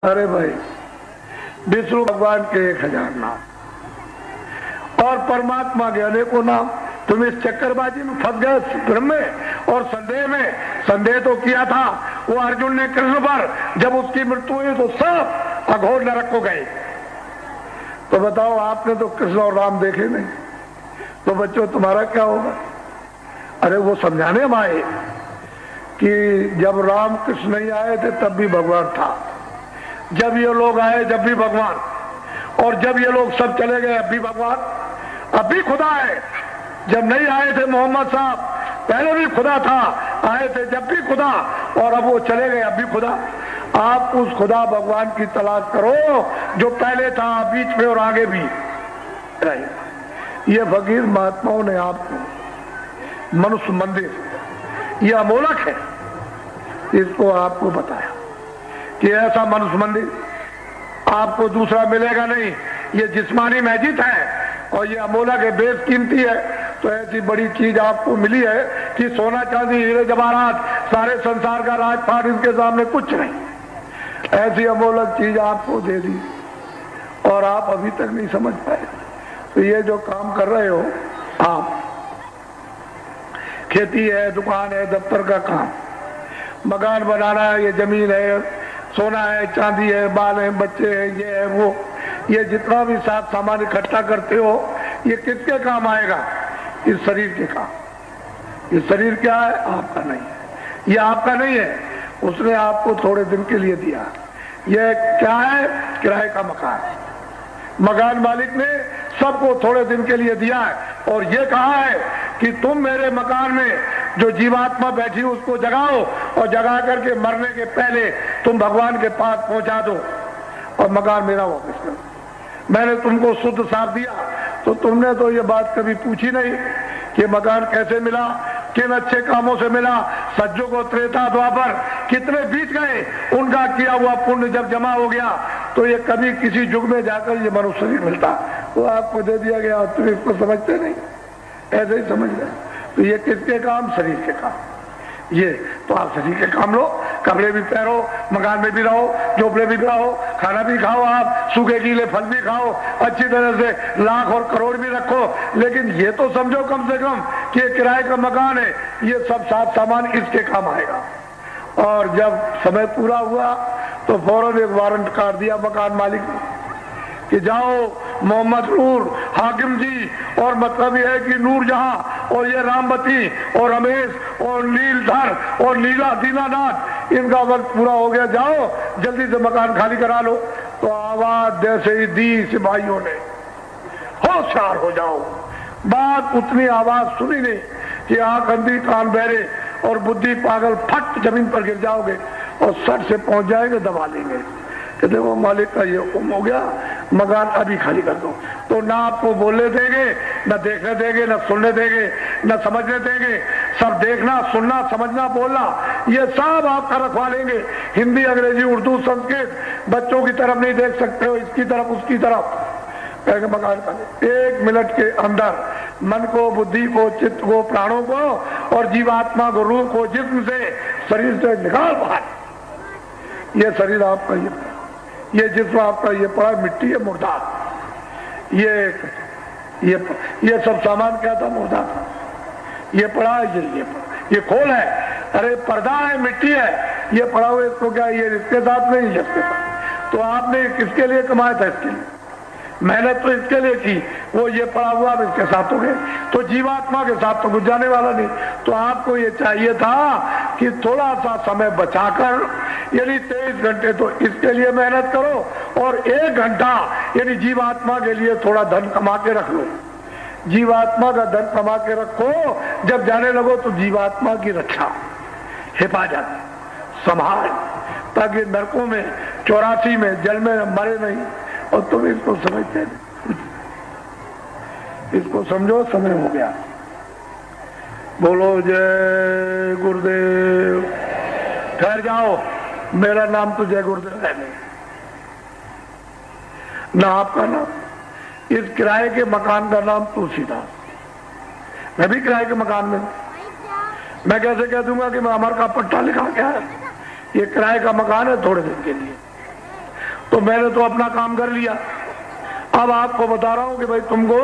अरे भाई, विष्णु भगवान के 1000 नाम और परमात्मा के अनेकों नाम। तुम इस चक्करबाजी में फंस गए, भ्रम में और संदेह में। संदेह तो किया था वो अर्जुन ने कृष्ण पर, जब उसकी मृत्यु हुई तो सब अघोर नरक को गए। तो बताओ, आपने तो कृष्ण और राम देखे नहीं, तो बच्चों तुम्हारा क्या होगा? अरे वो समझाने हम आए कि जब राम कृष्ण नहीं आए थे तब भी भगवान था, जब ये लोग आए जब भी भगवान, और जब ये लोग सब चले गए अब भी भगवान, अब भी खुदा है। जब नहीं आए थे मोहम्मद साहब पहले भी खुदा था, आए थे जब भी खुदा, और अब वो चले गए अब भी खुदा। आप उस खुदा भगवान की तलाश करो जो पहले था, बीच में और आगे भी रहे। ये फकीर महात्माओं ने आपको मनुष्य मंदिर, ये अमोलक है, इसको आपको बताया कि ऐसा मनुष्य मंदिर आपको दूसरा मिलेगा नहीं। ये जिस्मानी मस्जिद है और ये अमोलक है, बेशकीमती है। तो ऐसी बड़ी चीज आपको मिली है कि सोना चांदी हीरे जवाहरात सारे संसार का राजपाट इनके सामने कुछ नहीं। ऐसी अमोलक चीज आपको दे दी और आप अभी तक नहीं समझ पाए। तो ये जो काम कर रहे हो आप, खेती है, दुकान है, दफ्तर का काम, मकान बनाना है, ये जमीन है, सोना है, चांदी है, बाल है, बच्चे हैं, ये है वो, ये जितना भी साथ सामान इकट्ठा करते हो ये किसके काम आएगा? इस शरीर के काम। ये शरीर क्या है? आपका नहीं है, ये आपका नहीं है, उसने आपको थोड़े दिन के लिए दिया। ये क्या है? किराए का मकान। मकान मालिक ने सबको थोड़े दिन के लिए दिया है और ये कहा है कि तुम मेरे मकान में जो जीवात्मा बैठी उसको जगाओ और जगा करके मरने के पहले तुम भगवान के पास पहुंचा दो और मकान मेरा वापस करो। मैंने तुमको शुद्ध साफ दिया तो तुमने तो ये बात कभी पूछी नहीं कि मकान कैसे मिला, किन अच्छे कामों से मिला, सज्जों को त्रेता द्वापर कितने बीत गए, उनका किया हुआ पुण्य जब जमा हो गया तो ये कभी किसी युग में जाकर ये मनुष्य शरीर मिलता, वो आपको दे दिया गया। तुम इसको समझते नहीं, ऐसे ही समझ रहे। तो ये किसके काम? शरीर के काम। ये तो आप शरीर के काम लो, कपड़े भी पहनो, मकान में भी रहो, झोपड़े भी रहो, खाना भी खाओ, आप सूखे गीले फल भी खाओ, अच्छी तरह से लाख और करोड़ भी रखो, लेकिन ये तो समझो कम से कम कि ये किराए का मकान है, ये सब साथ सामान इसके काम आएगा। और जब समय पूरा हुआ तो फौरन एक वारंट काट दिया मकान मालिक ने कि जाओ मोहम्मद नूर हाकिम जी, और मतलब यह है कि नूर जहां, और ये रामवती और रमेश और नीलधर और नीला दीनानाथ, इनका वक्त पूरा हो गया, जाओ जल्दी से मकान खाली करा लो। तो आवाज जैसे ही दी सिपाहियों ने, होशियार हो जाओ। बात उतनी आवाज सुनी नहीं कि आंख अंधी कान बहरे और बुद्धि पागल, फट जमीन पर गिर जाओगे और सर से पहुंच जाएंगे, दबा लेंगे कि देखो मालिक का ये हुक्म हो गया, मकान अभी खाली कर दो। तो ना आपको बोलने देंगे, ना देखने देंगे, ना सुनने देंगे, ना समझने देंगे। सब देखना, सुनना, समझना, बोलना, ये सब आपका रखवा लेंगे। हिंदी, अंग्रेजी, उर्दू, संस्कृत, बच्चों की तरफ नहीं देख सकते हो, इसकी तरफ उसकी तरफ, मकान का 1 मिनट के अंदर मन को, बुद्धि को, चित्त को, प्राणों को और जीवात्मा को, रूह को जिस्म से, शरीर से निकाल बाहर। ये शरीर आपका, ये जिस्म आपका, ये पड़ा मिट्टी है, मुर्दा। ये सब सामान क्या था? मुर्दा था। ये पड़ा, ये खोल है, अरे पर्दा है, मिट्टी है, ये पड़ा हुआ, इसको क्या, ये इसके साथ नहीं, इसके साथ। तो आपने किसके लिए कमाया था? इसके लिए मेहनत तो इसके लिए की, वो ये पड़ा हुआ अब इसके साथ हो गए। तो जीवात्मा के साथ तो कुछ जाने वाला नहीं। तो आपको ये चाहिए था कि थोड़ा सा समय बचाकर, यानी 23 घंटे तो इसके लिए मेहनत करो और 1 घंटा यानी जीवात्मा के लिए थोड़ा धन कमा के रख लो। जीवात्मा का धन कमा के रखो, जब जाने लगो तो जीवात्मा की रक्षा, हिफाजत, संभाल, ताकि नरकों में 84 में जल में मरे नहीं। और तुम इसको समझते नहीं, इसको समझो, समय हो गया। बोलो जय गुरुदेव। ठहर जाओ, मेरा नाम तो जय गुरुदेव है नहीं, ना आपका नाम। इस किराए के मकान का नाम तुलसीदास। मैं भी किराए के मकान में, मैं कैसे कह दूंगा कि मैं अमर का पट्टा लिखा क्या है? ये किराए का मकान है थोड़े दिन के लिए। तो मैंने तो अपना काम कर लिया। अब आपको बता रहा हूं कि भाई तुमको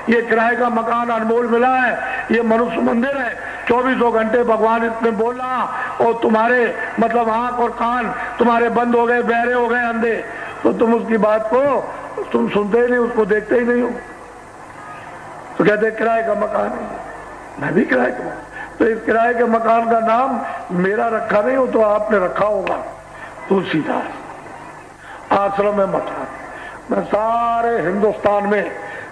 ये किराए का मकान अनमोल मिला है, ये मनुष्य मंदिर है, 24 घंटे भगवान इसमें बोल रहा, और तुम्हारे मतलब आंख और कान तुम्हारे बंद हो गए, बहरे हो गए, अंधे, तो तुम उसकी बात को तुम सुनते ही नहीं, उसको देखते ही नहीं हो। तो कहते किराए का मकान है, मैं भी किराए का, तो इस किराए के मकान का नाम मेरा रखा नहीं हो तो आपने रखा होगा तुलसीदास आश्रम में मठा। मैं सारे हिंदुस्तान में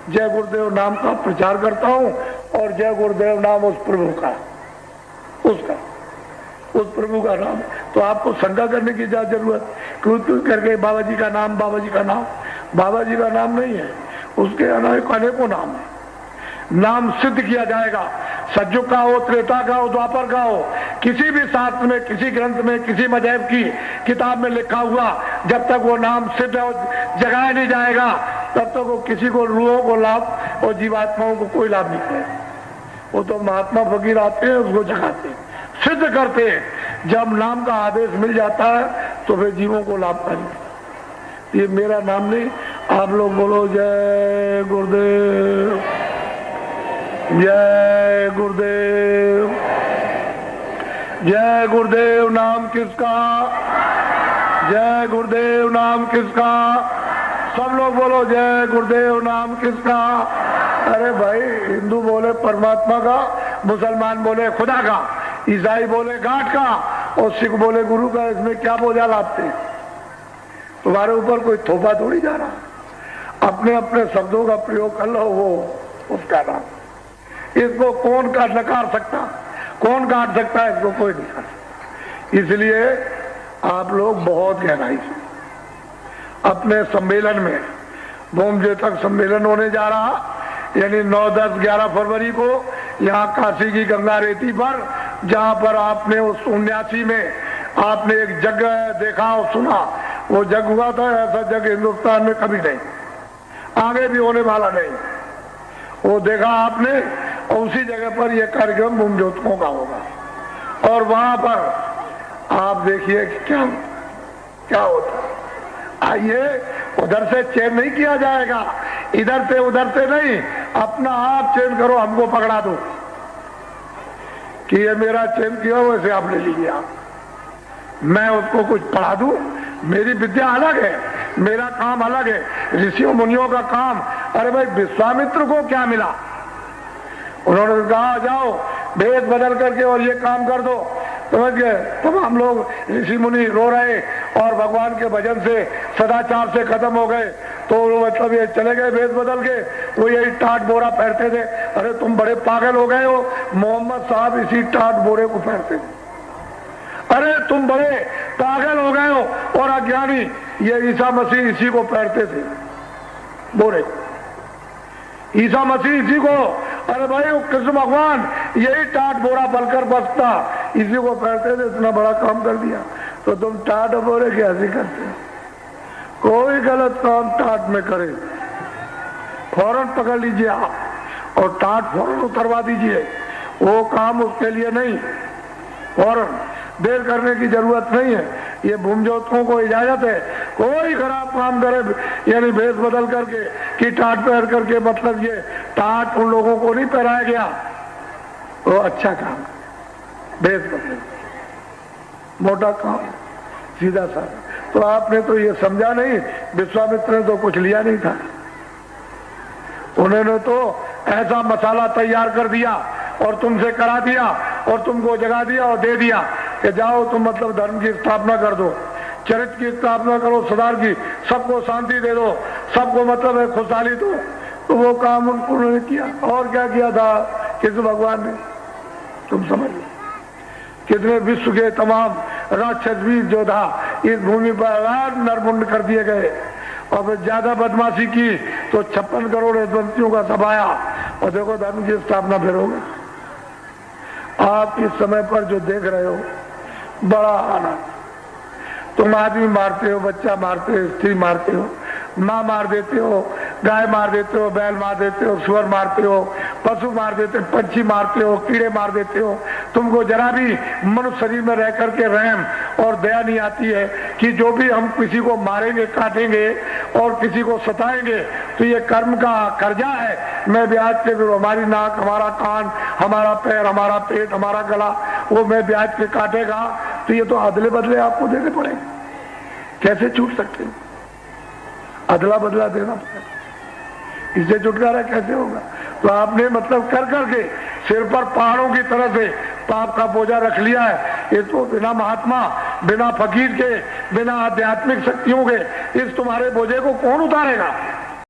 जय गुरुदेव नाम का प्रचार करता हूं, और जय गुरुदेव नाम उस प्रभु का, उसका, उस प्रभु का नाम। तो आपको शंका करने की क्या जरूरत, क्यों करके बाबा जी का नाम, बाबा जी का नाम, बाबा जी का नाम नहीं है, उसके अनेकों नाम है। नाम सिद्ध किया जाएगा, सतयुग का हो, त्रेता का हो, द्वापर का हो, किसी भी शास्त्र में, किसी ग्रंथ में, किसी मजहब की किताब में लिखा हुआ, जब तक वो नाम सिद्ध और जगाया नहीं जाएगा तब तक वो किसी को, रूहों को लाभ और जीवात्माओं को कोई लाभ नहीं करेगा। वो तो महात्मा फकीर आते हैं, उसको जगाते हैं, सिद्ध करते हैं। जब नाम का आदेश मिल जाता है तो फिर जीवों को लाभकारी। ये मेरा नाम नहीं, आप लोग बोलो जय गुरुदेव, जय गुरुदेव, जय गुरुदेव। नाम किसका, जय गुरुदेव नाम किसका, सब लोग बोलो जय गुरुदेव नाम किसका। अरे भाई, हिंदू बोले परमात्मा का, मुसलमान बोले खुदा का, ईसाई बोले गांठ का, और सिख बोले गुरु का। इसमें क्या बोझा लादते, तुम्हारे ऊपर कोई थोपा थोड़ी जा रहा। अपने अपने शब्दों का प्रयोग कर लो, वो उसका नाम। इसको कौन का नकार सकता, कौन काट सकता है, इसको कोई नहीं कर सकता। इसलिए आप लोग बहुत गहराई से अपने सम्मेलन में, बोमजे तक सम्मेलन होने जा रहा, यानी 9, 10, 11 फरवरी को यहाँ काशी की गंगा रेती पर, जहाँ पर आपने उस 79 में आपने एक जग देखा और सुना, वो जग हुआ था, ऐसा जग हिंदुस्तान में कभी नहीं, आगे भी होने वाला नहीं। वो देखा आपने, और उसी जगह पर यह कार्यक्रम बूम ज्योतियों का होगा। और वहां पर आप देखिए कि क्या क्या होता है। आइए, उधर से चेंज नहीं किया जाएगा, इधर से उधर से नहीं, अपना आप चेंज करो, हमको पकड़ा दो कि ये मेरा चेंज किया, वैसे आप ले लीजिए। आप, मैं उसको कुछ पढ़ा दूं, मेरी विद्या अलग है, मेरा काम अलग है, ऋषियों मुनियों का काम। अरे भाई, विश्वामित्र को क्या मिला, उन्होंने कहा जाओ भेद बदल करके और ये काम कर दो, समझ गए। तब हम लोग ऋषि मुनि रो रहे और भगवान के भजन से, सदाचार से खत्म हो गए, तो मतलब ये चले गए भेद बदल के, वो यही टाट बोरा पहनते थे। अरे तुम बड़े पागल हो गए हो, मोहम्मद साहब इसी टाट बोरे को पहनते थे। अरे तुम बड़े पागल हो गए हो और अज्ञानी, ये ईसा मसीह इसी को पहनते थे, बोरे, ईसा मसीह इसी को। अरे भाई, वो कृष्ण भगवान यही टाट बोरा बलकर बसता, इसी को पहनते थे, इतना बड़ा काम कर दिया। तो तुम टाट बोरे कैसे करते हो? कोई गलत काम टाट में करे, फौरन पकड़ लीजिए आप और टाट फौरन उतरवा दीजिए। वो काम उसके लिए नहीं, फौरन, देर करने की जरूरत नहीं है। ये भूमज्योतियों को इजाजत है, कोई खराब काम करे, यानी भेष बदल करके कि टाट पहन करके, मतलब ये टाट उन लोगों को नहीं पहनाया गया, वो अच्छा काम, भेष बदल, मोटा काम, सीधा साधा। तो आपने तो ये समझा नहीं, विश्वामित्र ने तो कुछ लिया नहीं था, उन्होंने तो ऐसा मसाला तैयार कर दिया और तुमसे करा दिया और तुमको जगा दिया और दे दिया कि जाओ तुम मतलब धर्म की स्थापना कर दो, चरित्र की स्थापना करो, सुधार की, सबको शांति दे दो, सबको मतलब है खुशहाली दो। तो वो काम उन्होंने किया। और क्या किया था कृष्ण भगवान ने, तुम समझ लो। कितने विश्व के तमाम राक्षस वीर योद्धा इस भूमि पर नरमुंड कर दिए गए, और फिर ज्यादा बदमाशी की तो 56 करोड़ यशवंतियों का सभाया, और देखो धर्म की स्थापना फिर होगा। आप इस समय पर जो देख रहे हो, बड़ा आनंद, तुम आदमी मारते हो, बच्चा मारते हो, स्त्री मारते हो, माँ मार देते हो, गाय मार देते हो, बैल मार देते हो, सुअर मारते हो, पशु मार देते हो, पंछी मारते हो, कीड़े मार देते हो। तुमको जरा भी मनुष्य शरीर में रह करके रहम और दया नहीं आती है कि जो भी हम किसी को मारेंगे, काटेंगे और किसी को सताएंगे तो ये कर्म का कर्जा है। मैं ब्याज पे भी, हमारी नाक, हमारा कान, हमारा पैर, हमारा पेट, हमारा गला, वो मैं ब्याज पे काटेगा तो ये तो अदले बदले आपको देने पड़ेंगे। कैसे छूट सकते हैं? अदला बदला देना पड़ेगा। इससे छुटकारा कैसे होगा? तो आपने मतलब कर करके सिर पर पहाड़ों की तरह से पाप का बोझा रख लिया है। ये तो बिना महात्मा, बिना फकीर के, बिना आध्यात्मिक शक्तियों के इस तुम्हारे बोझे को कौन उतारेगा?